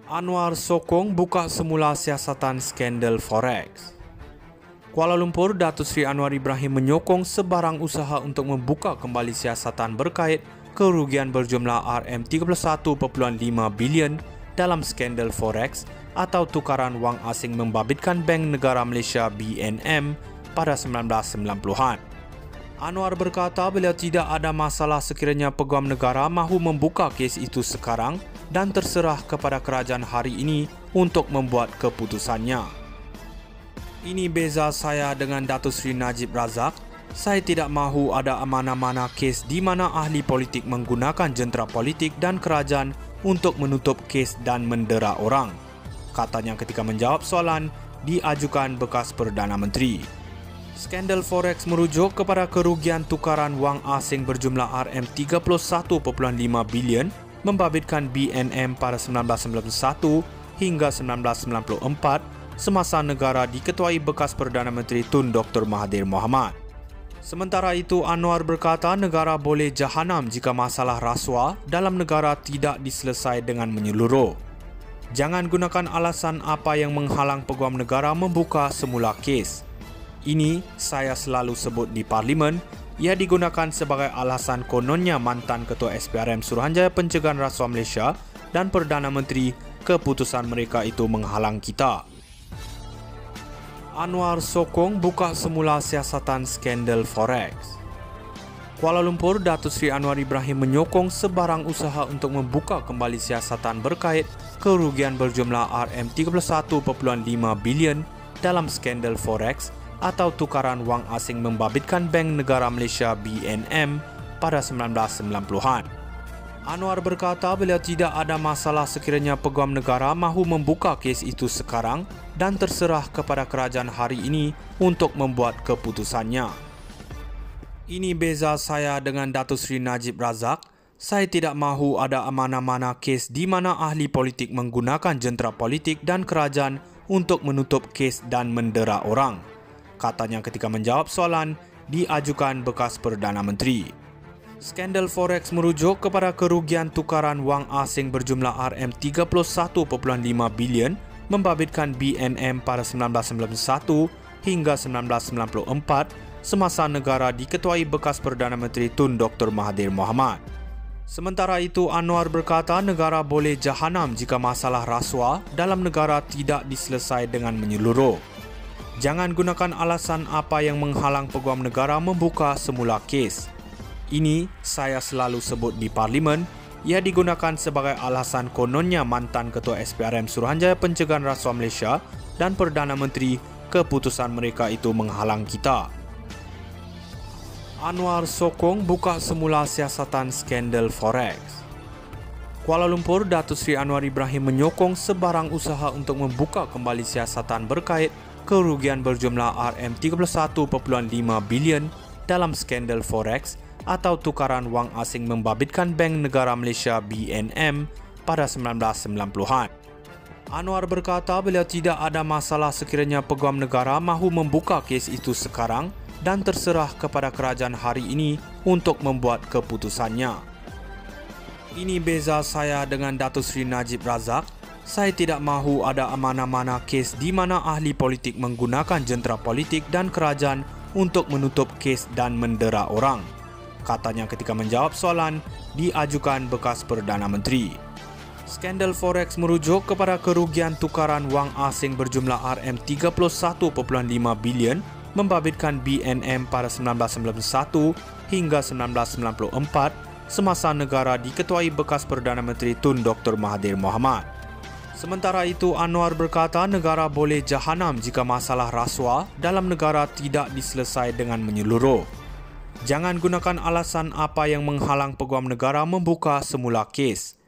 Anwar sokong buka semula siasatan skandal Forex. Kuala Lumpur, Datuk Seri Anwar Ibrahim menyokong sebarang usaha untuk membuka kembali siasatan berkait kerugian berjumlah RM31.5 bilion dalam skandal Forex atau tukaran wang asing membabitkan Bank Negara Malaysia BNM pada 1990-an. Anwar berkata beliau tidak ada masalah sekiranya Peguam Negara mahu membuka kes itu sekarang dan terserah kepada kerajaan hari ini untuk membuat keputusannya. Ini beza saya dengan Datuk Seri Najib Razak. Saya tidak mahu ada mana-mana kes di mana ahli politik menggunakan jentera politik dan kerajaan untuk menutup kes dan mendera orang, katanya ketika menjawab soalan diajukan bekas Perdana Menteri. Skandal Forex merujuk kepada kerugian tukaran wang asing berjumlah RM31.5 bilion membabitkan BNM pada 1991 hingga 1994 semasa negara diketuai bekas Perdana Menteri Tun Dr. Mahathir Mohamad. Sementara itu, Anwar berkata negara boleh jahanam jika masalah rasuah dalam negara tidak diselesai dengan menyeluruh. Jangan gunakan alasan apa yang menghalang Peguam Negara membuka semula kes. Ini saya selalu sebut di Parlimen, ia digunakan sebagai alasan kononnya mantan Ketua SPRM Suruhanjaya Pencegahan Rasuah Malaysia dan Perdana Menteri keputusan mereka itu menghalang kita. Anwar sokong buka semula siasatan skandal Forex. Kuala Lumpur, Datuk Seri Anwar Ibrahim menyokong sebarang usaha untuk membuka kembali siasatan berkait kerugian berjumlah RM31.5 bilion dalam skandal Forex atau tukaran wang asing membabitkan Bank Negara Malaysia BNM pada 1990-an. Anwar berkata beliau tidak ada masalah sekiranya Peguam Negara mahu membuka kes itu sekarang dan terserah kepada kerajaan hari ini untuk membuat keputusannya. Ini beza saya dengan Datuk Seri Najib Razak. Saya tidak mahu ada mana-mana kes di mana ahli politik menggunakan jentera politik dan kerajaan untuk menutup kes dan mendera orang, katanya ketika menjawab soalan diajukan bekas Perdana Menteri. Skandal Forex merujuk kepada kerugian tukaran wang asing berjumlah RM31.5 bilion membabitkan BNM pada 1991 hingga 1994 semasa negara diketuai bekas Perdana Menteri Tun Dr. Mahathir Mohamad. Sementara itu, Anwar berkata negara boleh jahanam jika masalah rasuah dalam negara tidak diselesai dengan menyeluruh. Jangan gunakan alasan apa yang menghalang Peguam Negara membuka semula kes. Ini saya selalu sebut di Parlimen, ia digunakan sebagai alasan kononnya mantan Ketua SPRM Suruhanjaya Pencegahan Rasuah Malaysia dan Perdana Menteri keputusan mereka itu menghalang kita. Anwar sokong buka semula siasatan skandal Forex. Kuala Lumpur, Datuk Seri Anwar Ibrahim menyokong sebarang usaha untuk membuka kembali siasatan berkait kerugian berjumlah RM31.5 bilion dalam skandal Forex atau tukaran wang asing membabitkan Bank Negara Malaysia BNM pada 1990-an. Anwar berkata beliau tidak ada masalah sekiranya Peguam Negara mahu membuka kes itu sekarang dan terserah kepada kerajaan hari ini untuk membuat keputusannya. Ini beza saya dengan Datuk Seri Najib Razak. Saya tidak mahu ada mana-mana kes di mana ahli politik menggunakan jentera politik dan kerajaan untuk menutup kes dan mendera orang, katanya ketika menjawab soalan diajukan bekas Perdana Menteri. Skandal Forex merujuk kepada kerugian tukaran wang asing berjumlah RM31.5 bilion membabitkan BNM pada 1991 hingga 1994 semasa negara diketuai bekas Perdana Menteri Tun Dr. Mahathir Mohamad. Sementara itu, Anwar berkata negara boleh jahanam jika masalah rasuah dalam negara tidak diselesai dengan menyeluruh. Jangan gunakan alasan apa yang menghalang Peguam Negara membuka semula kes.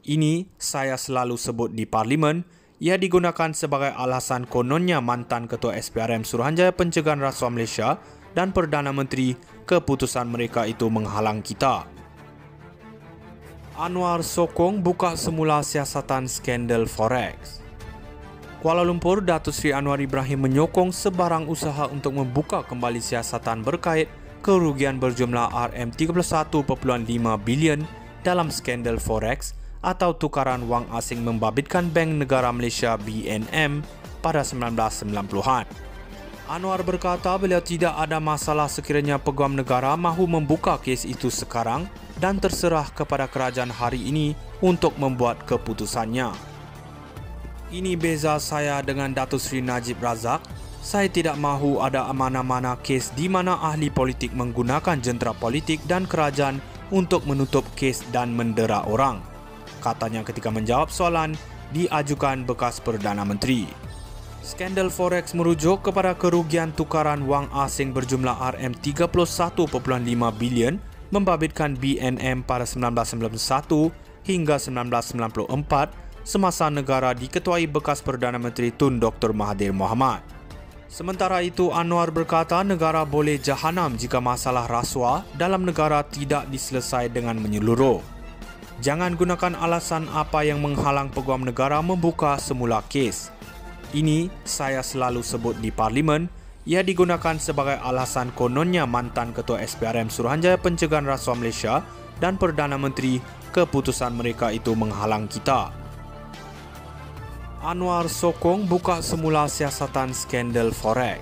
Ini saya selalu sebut di Parlimen, ia digunakan sebagai alasan kononnya mantan Ketua SPRM Suruhanjaya Pencegahan Rasuah Malaysia dan Perdana Menteri keputusan mereka itu menghalang kita. Anwar sokong buka semula siasatan skandal Forex. Kuala Lumpur, Datuk Seri Anwar Ibrahim menyokong sebarang usaha untuk membuka kembali siasatan berkait kerugian berjumlah RM31.5 bilion dalam skandal Forex atau tukaran wang asing membabitkan Bank Negara Malaysia BNM pada 1990-an. Anwar berkata beliau tidak ada masalah sekiranya Peguam Negara mahu membuka kes itu sekarang dan terserah kepada kerajaan hari ini untuk membuat keputusannya. Ini beza saya dengan Datuk Seri Najib Razak. Saya tidak mahu ada mana-mana kes di mana ahli politik menggunakan jentera politik dan kerajaan untuk menutup kes dan mendera orang, katanya ketika menjawab soalan diajukan bekas Perdana Menteri. Skandal Forex merujuk kepada kerugian tukaran wang asing berjumlah RM31.5 bilion membabitkan BNM pada 1991 hingga 1994 semasa negara diketuai bekas Perdana Menteri Tun Dr. Mahathir Mohamad. Sementara itu, Anwar berkata negara boleh jahanam jika masalah rasuah dalam negara tidak diselesai dengan menyeluruh. Jangan gunakan alasan apa yang menghalang Peguam Negara membuka semula kes. Ini saya selalu sebut di Parlimen, ia digunakan sebagai alasan kononnya mantan Ketua SPRM Suruhanjaya Pencegahan Rasuah Malaysia dan Perdana Menteri keputusan mereka itu menghalang kita. Anwar sokong buka semula siasatan skandal Forex.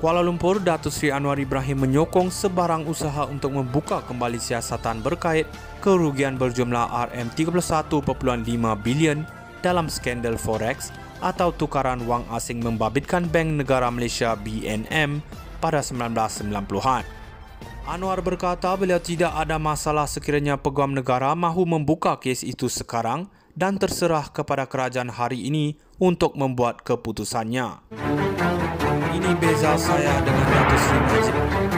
Kuala Lumpur, Datuk Seri Anwar Ibrahim menyokong sebarang usaha untuk membuka kembali siasatan berkait kerugian berjumlah RM31.5 bilion dalam skandal Forex atau tukaran wang asing membabitkan Bank Negara Malaysia BNM pada 1990-an. Anwar berkata beliau tidak ada masalah sekiranya Peguam Negara mahu membuka kes itu sekarang dan terserah kepada kerajaan hari ini untuk membuat keputusannya. Ini beza saya dengan Datuk Seri Najib.